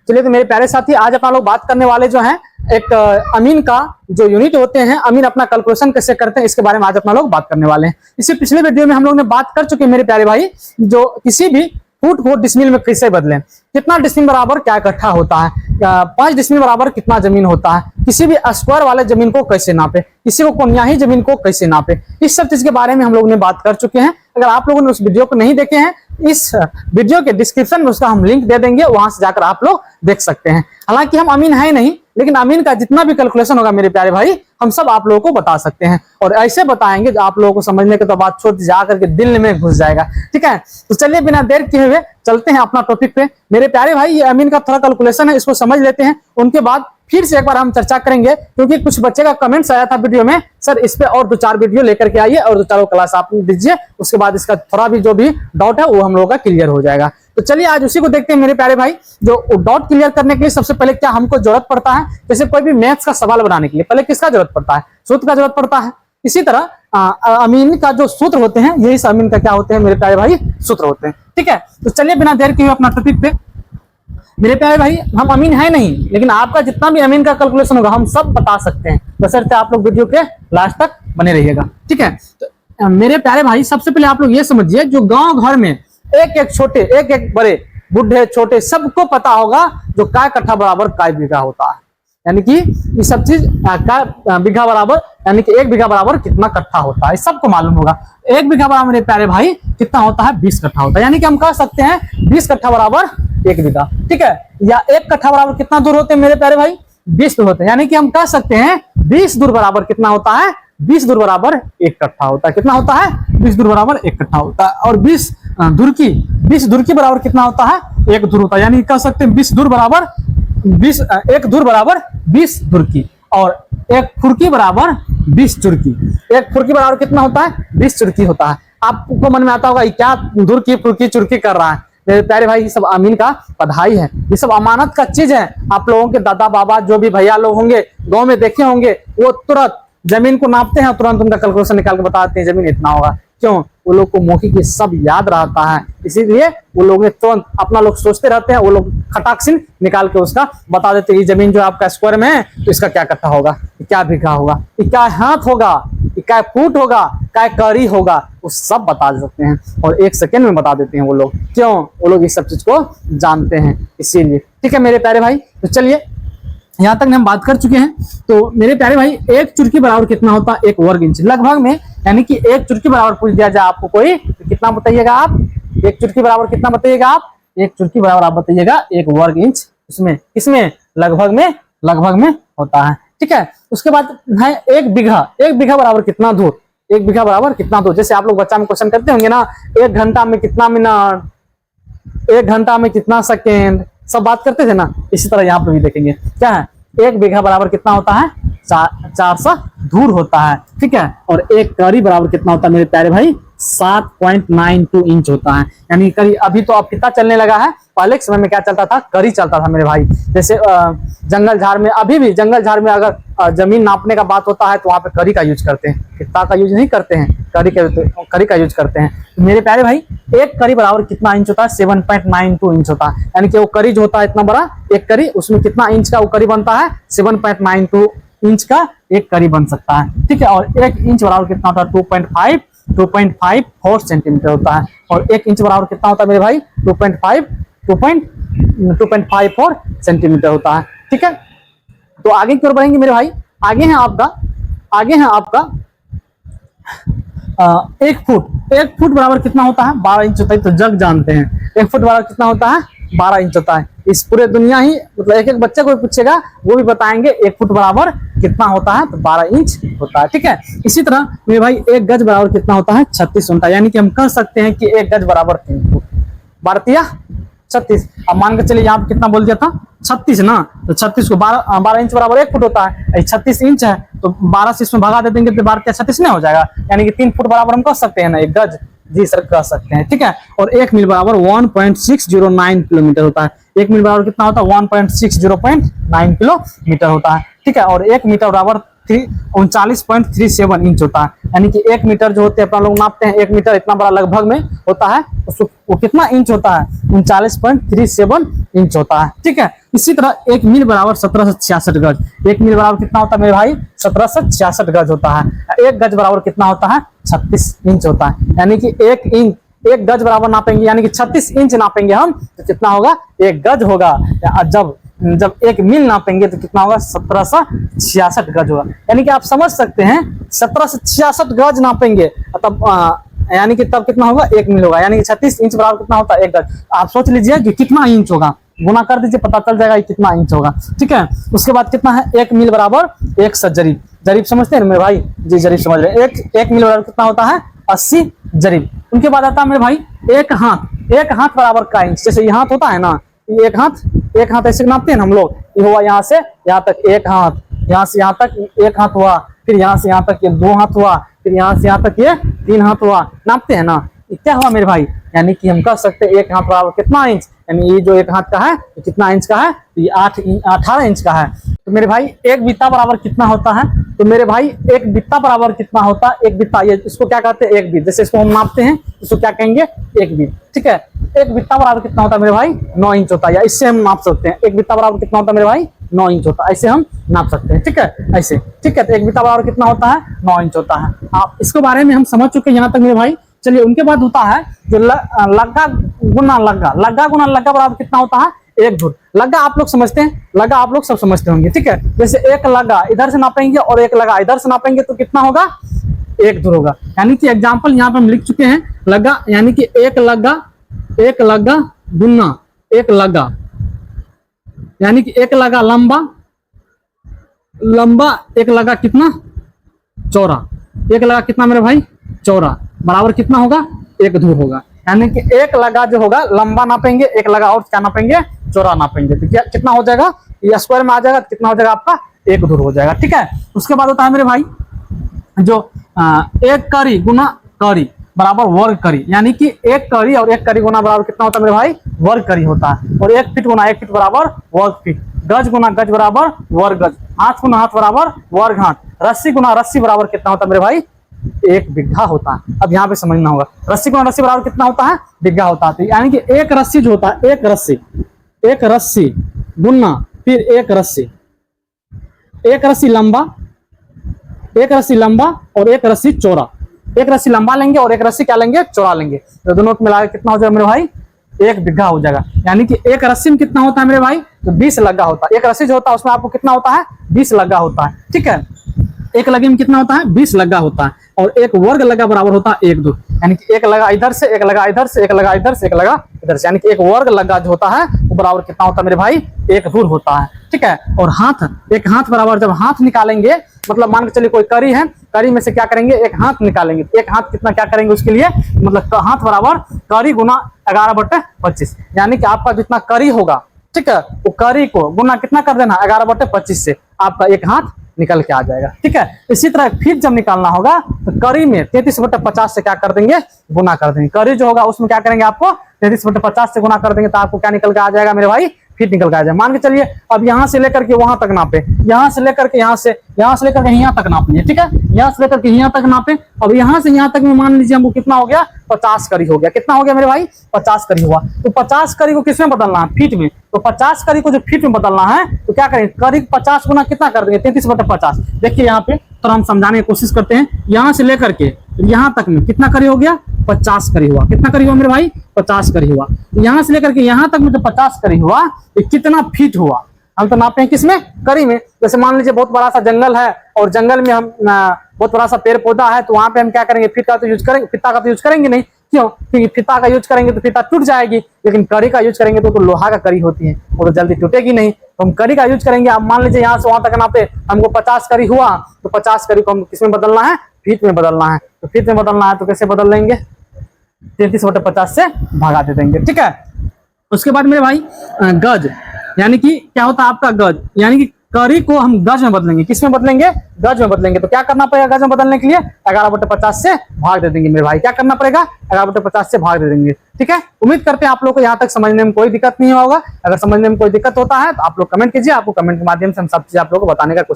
चलिए तो मेरे प्यारे साथी, आज अपना लोग बात करने वाले जो हैं एक अमीन का जो यूनिट होते हैं, अमीन अपना कैलकुलेशन कैसे करते हैं, इसके बारे में आज अपना लोग बात करने वाले हैं। इससे पिछले वीडियो में हम लोग ने बात कर चुके हैं मेरे प्यारे भाई, जो किसी भी फुट को डिसमिल में कैसे बदलें, कितना डिसमिल बराबर क्या इकट्ठा होता है, 5 डिसमिल बराबर कितना जमीन होता है, किसी भी स्क्वायर वाले जमीन को कैसे नापे, किसी को कोनियाही जमीन को कैसे नापे, इस सब चीज के बारे में हम लोग ने बात कर चुके हैं। अगर आप लोगों ने उस वीडियो को नहीं देखे हैं, इस वीडियो के डिस्क्रिप्शन में उसका हम लिंक दे देंगे, वहां से जाकर आप लोग देख सकते हैं। हालांकि हम अमीन है नहीं, लेकिन अमीन का जितना भी कैलकुलेशन होगा मेरे प्यारे भाई, हम सब आप लोगों को बता सकते हैं, और ऐसे बताएंगे जो आप लोगों को समझने के तो बात छोड़ जाकर के दिल में घुस जाएगा। ठीक है, तो चलिए बिना देर किए हुए चलते हैं अपना टॉपिक पे। मेरे प्यारे भाई, ये अमीन का थोड़ा कैलकुलेशन है, इसको समझ लेते हैं, उनके बाद फिर से एक बार हम चर्चा करेंगे, क्योंकि कुछ बच्चे का कमेंट्स आया था वीडियो में, सर इस पे और 2-4 वीडियो लेकर के आइए और 2-4 क्लास आप दीजिए, उसके बाद इसका थोड़ा भी जो भी डाउट है वो हम लोगों का क्लियर हो जाएगा। तो चलिए आज उसी को देखते हैं मेरे प्यारे भाई। जो डाउट क्लियर करने के लिए सबसे पहले क्या हमको जरूरत पड़ता है, जैसे कोई भी मैथ्स का सवाल बनाने के लिए पहले किसका जरूरत पड़ता है, सूत्र का जरूरत पड़ता है। इसी तरह अमीन का जो सूत्र होते हैं, यही अमीन का क्या होते हैं मेरे प्यारे भाई, सूत्र होते हैं। ठीक है, तो चलिए बिना देर किए अपना टॉपिक पे। मेरे प्यारे भाई, हम अमीन है नहीं, लेकिन आपका जितना भी अमीन का कैलकुलेशन होगा हम सब बता सकते हैं, बशर्ते आप लोग वीडियो के लास्ट तक बने रहिएगा। ठीक है, तो मेरे प्यारे भाई सबसे पहले आप लोग ये समझिए, जो गांव घर में एक एक छोटे, एक एक बड़े, बुढ़े छोटे, सबको पता होगा जो काय कट्ठा बराबर काय बीघा होता है, यानी कि ये सब चीज काय बीघा बराबर, यानी कि 1 बीघा बराबर कितना कट्ठा होता है, सबको मालूम होगा। 1 बीघा बराबर मेरे प्यारे भाई कितना होता है, 20 कट्ठा होता है, यानी कि हम कह सकते हैं 20 कट्ठा बराबर 1 बीघा। ठीक है, या 1 कट्ठा बराबर कितना दूर होते हैं मेरे प्यारे भाई, 20 दूर होते हैं, यानी कि हम कह सकते हैं 20 दूर बराबर कितना होता है, 20 दूर बराबर 1 कट्ठा होता है। कितना होता है, 20 दूर बराबर 1 कट्ठा होता है। और 20 दूर की बराबर कितना होता है, 1 दूर होता है, यानी कह सकते हैं 20 दूर बराबर 20, 1 दूर बराबर 20 दूर की, और 1 फुर्की बराबर 20 चुरकी। 1 फुर्की बराबर कितना होता है, 20 चुरकी होता है। आपको मन में आता होगा क्या दूर की फुर्की चुरकी कर रहा है। मेरे प्यारे भाई, ये सब अमीन का पढ़ाई है, ये सब अमानत का चीज है। आप लोगों के दादा बाबा जो भी भैया लोग होंगे गांव में देखे होंगे, वो तुरंत जमीन को नापते हैं, तुरंत उनका कैलकुलेशन निकाल के बताते हैं जमीन इतना होगा। क्यों? वो लोग को मौके की सब याद रहता है, इसीलिए वो लोग ने तुरंत अपना लोग सोचते रहते हैं, वो लोग खटाक से निकाल के उसका बता देते हैं। ये जमीन जो आपका स्क्वायर में है तो इसका क्या कट्ठा होगा, क्या बीघा होगा, क्या हाथ होगा, क्या फुट होगा, क्या कड़ी होगा, वो सब बता सकते हैं और 1 सेकेंड में बता देते हैं वो लोग। क्यों? वो लोग इस सब चीज को जानते हैं, इसीलिए। ठीक है मेरे प्यारे भाई, तो चलिए यहाँ तक हम बात कर चुके हैं। तो मेरे प्यारे भाई, 1 चुरकी बराबर कितना होता है, 1 वर्ग इंच लगभग में, यानी कि 1 चुरकी बराबर पूछ दिया जाए आपको कोई, तो कितना बताइएगा आप, 1 चुरकी बराबर कितना बताइएगा आप, 1 चुरकी बराबर आप बताइएगा 1 वर्ग इंच। इसमें किसमें, लगभग में होता है। ठीक है, उसके बाद है 1 बीघा बराबर कितना दूर, 1 बीघा बराबर कितना दूर। जैसे आप लोग बच्चा में क्वेश्चन करते होंगे ना, 1 घंटा में कितना मिनट, 1 घंटा में कितना सेकेंड, सब बात करते थे ना, इसी तरह यहाँ पे भी देखेंगे क्या है, 1 बीघा बराबर कितना होता है, 400 दूर होता है। ठीक है, और 1 कड़ी बराबर कितना होता है मेरे प्यारे भाई, 7.92 इंच होता है। यानी कड़ी अभी तो अब कितना चलने लगा है, पहले के समय में क्या चलता था, कड़ी चलता था मेरे भाई। जैसे जंगल झाड़ में, अभी भी जंगल झाड़ में अगर जमीन नापने का बात होता है तो वहां पे कड़ी का यूज करते हैं, कितना का यूज नहीं करते हैं, कड़ी का यूज करते हैं। तो मेरे प्यारे भाई, 1 कड़ी बराबर कितना इंच होता है, 7.92 इंच होता है। यानी कि वो कड़ी जो होता है इतना बड़ा, 1 कड़ी, उसमें कितना इंच का वो कड़ी बनता है, 7.92 इंच का 1 कड़ी बन सकता है। ठीक है, और 1 इंच बराबर कितना होता है, 2.54 सेंटीमीटर होता है। और 1 इंच बराबर कितना होता है मेरे भाई, 2.54 सेंटीमीटर होता है। ठीक है, तो आगे की ओर बढ़ेंगे मेरे भाई। आगे है आपका 1 फुट बराबर कितना होता है, 12 इंच होता है। तो जग जानते हैं 1 फुट बराबर कितना होता है, 12 इंच होता है। इस पूरे दुनिया ही, मतलब एक बच्चे को पूछेगा वो भी बताएंगे 1 फुट बराबर कितना होता है, तो 12 इंच होता है। ठीक है, इसी तरह मेरे भाई 1 गज बराबर कितना होता है, 36 होता है। यानी कि हम कह सकते हैं कि 1 गज बराबर 3 फुट, 36। अब मान के चलिए यहाँ पे कितना बोल दिया था, 36 ना, तो 36 को 12 इंच बराबर 1 फुट होता है, 36 इंच है, तो 12 से इसमें भगा दे देंगे तो 12 क्या 36 नहीं हो जाएगा। यानी कि 3 फुट बराबर हम कह सकते हैं ना, 1 गज, जी सर कह सकते हैं। ठीक है, और 1 मील बराबर 1.609 किलोमीटर होता है। 1 मील बराबर कितना होता है, 1.609 किलोमीटर होता है। ठीक है, और 1 मीटर बराबर 39.37 इंच होता है। यानी कि 1 मीटर जो होते हैं अपना लोग नापते हैं, 1 मीटर इतना बड़ा लगभग में होता है, वो कितना इंच होता है, 39.37 इंच होता है। ठीक है, इसी तरह 1 मील बराबर 1766 गज। 1 मील बराबर कितना होता है मेरे भाई? 1766 गज होता है। 1 गज बराबर कितना होता है? 36 इंच होता है। यानी कि 1 गज बराबर नापेंगे, यानी कि 36 इंच नापेंगे हम, तो कितना होगा? 1 गज होगा। जब 1 मील नापेंगे तो कितना होगा? 1766 गज होगा। यानी कि आप समझ सकते हैं 1766 गज नापेंगे तब यानी कि तब कितना होगा? 1 मील होगा। यानी कि 36 इंच बराबर कितना होता है? 1 गज। आप सोच लीजिए कि कितना इंच होगा, गुना कर दीजिए, पता चल जाएगा कितना इंच होगा। ठीक है, उसके बाद कितना है? 1 मील बराबर 100 जरीब। जरीब समझते हैं ना मेरे भाई? जी जरीब समझ रहे हैं। 1 मील बराबर कितना होता है? 80 जरीब। उनके बाद आता है मेरे भाई 1 हाथ। 1 हाथ बराबर का इंच, जैसे ये हाथ होता है ना, ये 1 हाथ ऐसे नापते हैं हम लोग। ये हुआ यहाँ से यहाँ तक 1 हाथ, यहाँ से यहाँ तक 1 हाथ हुआ, फिर यहाँ से यहाँ तक ये 2 हाथ हुआ, फिर यहाँ से यहाँ तक ये 3 हाथ हुआ। नापते हैं ना, ये क्या हुआ मेरे भाई? यानी कि हम कह सकते हैं 1 हाथ बराबर कितना इंच? यानी ये जो 1 हाथ का है ये कितना इंच का है? तो ये 18 इंच का है। तो मेरे भाई 1 बित्ता बराबर कितना होता है? तो मेरे भाई 1 बित्ता बराबर कितना होता है? 1 बित्ता, ये इसको क्या कहते हैं? 1 बीत। जैसे इसको हम नापते हैं, इसको क्या कहेंगे? 1 बीत। ठीक है, 1 बित्ता बराबर कितना होता है मेरे भाई? 9 इंच होता है। या इससे हम नाप सकते हैं 1 बित्ता बराबर कितना होता है मेरे भाई? 9 इंच होता है। ऐसे हम नाप सकते हैं। ठीक है, ऐसे। ठीक है, तो 1 बित्ता बराबर कितना होता है? 9 इंच होता है। आप इसके बारे में हम समझ चुके हैं यहाँ तक मेरे भाई। चलिए, उनके बाद होता है जो लग्गा गुना लग्गा। लग्गा गुना लग्गा बराबर कितना होता है? 1 धुर। लग्गा आप लोग समझते हैं, लग्गा आप लोग सब समझते होंगे। ठीक है, जैसे 1 लग्गा इधर से नापेंगे और 1 लग्गा इधर से नापेंगे तो कितना होगा? 1 धुर होगा। यानी कि एग्जाम्पल यहाँ पर हम लिख चुके हैं लग्गा, यानी कि 1 लग्गा गुना 1 लग्गा, यानी कि 1 लग्गा लंबा 1 लग्गा कितना? चौड़ा। 1 लग्गा कितना मेरे भाई? चौड़ा बराबर कितना होगा? 1 धुर होगा। यानी कि 1 लगा जो होगा लंबा नापेंगे, 1 लगा और क्या नापेंगे? चौड़ा नापेंगे। तो क्या कितना हो जाएगा? ये स्क्वायर में आ जाएगा, कितना हो जाएगा आपका? 1 धुर हो जाएगा। ठीक है, उसके बाद होता है मेरे भाई जो 1 करी गुना करी बराबर वर्ग करी। यानी कि 1 करी और 1 करी गुना बराबर कितना होता है मेरे भाई? वर्ग करी होता है। और 1 फीट गुना 1 फीट बराबर वर्ग फीट। गज गुना गज बराबर वर्ग गज। हाथ गुना हाथ बराबर वर्ग हाथ। रस्सी गुना रस्सी बराबर कितना होता है मेरे भाई? 1 बिघा होता है। अब यहाँ पे समझना होगा, रस्सी गुना रस्सी बराबर कितना होता है? बिघा होता है। यानी कि 1 रस्सी जो होता है, 1 रस्सी गुना फिर 1 रस्सी, 1 रस्सी लंबा, 1 रस्सी लंबा और 1 रस्सी चौड़ा। 1 रस्सी लंबा लेंगे और 1 रस्सी क्या लेंगे? चौड़ा लेंगे। तो दोनों को मिलाकर कितना हो जाएगा मेरे भाई? 1 बिघा हो जाएगा। यानी कि 1 रस्सी में कितना होता है मेरे भाई? तो 20 लग्गा होता है। 1 रस्सी जो होता है उसमें आपको कितना होता है? 20 लग्गा होता है। ठीक है, 1 लगे में कितना होता है? 20 लग्गा होता है। और 1 वर्ग लग्गा बराबर होता है 1 धुर। यानी कि 1 लगा इधर से, 1 लगा इधर से, 1 लगा इधर से, 1 लगा इधर से। यानी कि 1 वर्ग लग्गा जो होता है वो बराबर कितना होता है मेरे भाई? 1 धुर होता है। ठीक है, और हाथ, 1 हाथ बराबर जब हाथ निकालेंगे, मतलब मान के चलिए कोई करी है, करी में से क्या करेंगे? 1 हाथ निकालेंगे। 1 हाथ कितना क्या करेंगे उसके लिए? मतलब हाथ बराबर करी गुना 11/25। यानी कि आपका जितना करी होगा, ठीक है, वो करी को गुना कितना कर देना? 11/25 से आपका 1 हाथ निकल के आ जाएगा। ठीक है, इसी तरह फीट जब निकालना होगा तो करी में 33/50 से क्या कर देंगे? गुना कर देंगे। करी जो होगा उसमें क्या करेंगे? आपको 33/50 से गुना कर देंगे तो आपको क्या निकल के आ जाएगा मेरे भाई? फीट निकल के आ जाएगा। मान के चलिए अब यहाँ से लेकर के वहां तक नापे, यहाँ से लेकर के यहाँ से लेकर के यहाँ तक नापिए। ठीक है, यहाँ से लेकर के यहाँ तक नापे। अब यहाँ से यहाँ तक में मान लीजिए हमको कितना हो गया? 50 करी हो गया। कितना हो गया मेरे भाई? 50 करी हुआ। तो 50 करी को किसमें बदलना है? फीट में। तो 50 करी को जो फीट में बदलना है तो क्या करेंगे? करी 50 गुना कितना कर देंगे? 33/50। देखिए यहाँ पे तो हम समझाने की कोशिश करते हैं। यहाँ से लेकर के यहाँ तक में कितना करी हो गया? 50 करी हुआ। कितना करी हुआ मेरे भाई? 50 करी हुआ। यहाँ से लेकर के यहाँ तक में जो 50 करी हुआ तो कितना फीट हुआ? हम तो नापे हैं किसमें? करी में। जैसे मान लीजिए बहुत बड़ा सा जंगल है और जंगल में हम बहुत बड़ा सा पेड़ पौधा है, तो वहां पे हम क्या करेंगे? फीट का तो यूज करेंगे, फित्ता का तो यूज करेंगे नहीं। क्यों? क्योंकि फित्ता का यूज करेंगे तो फित्ता टूट जाएगी, लेकिन करी का यूज करेंगे तो लोहा का करी होती है, वो तो जल्दी टूटेगी नहीं। तो हम करी का यूज करेंगे। अब मान लीजिए यहाँ से वहां तक नापे, हमको 50 करी हुआ, तो 50 करी को हम किसमें बदलना है? फीट में बदलना है। तो फीट में बदलना है तो कैसे बदल लेंगे? 33/50 से भागा दे देंगे। ठीक है, उसके बाद मेरे भाई गज, यानी कि क्या होता है आपका? गज, यानी कि करी को हम गज में बदलेंगे। किसमें बदलेंगे? गज में बदलेंगे। तो क्या करना पड़ेगा गज में बदलने के लिए? 11/50 से भाग दे देंगे मेरे भाई। क्या करना पड़ेगा? 11/50 से भाग दे देंगे। ठीक है, उम्मीद करते हैं आप लोग को यहाँ तक समझने में कोई दिक्कत नहीं होगा। अगर समझने में कोई दिक्कत होता है तो आप लोग कमेंट कीजिए, आपको कमेंट के माध्यम से हम सब चीज आप लोग को बताने का कोशिश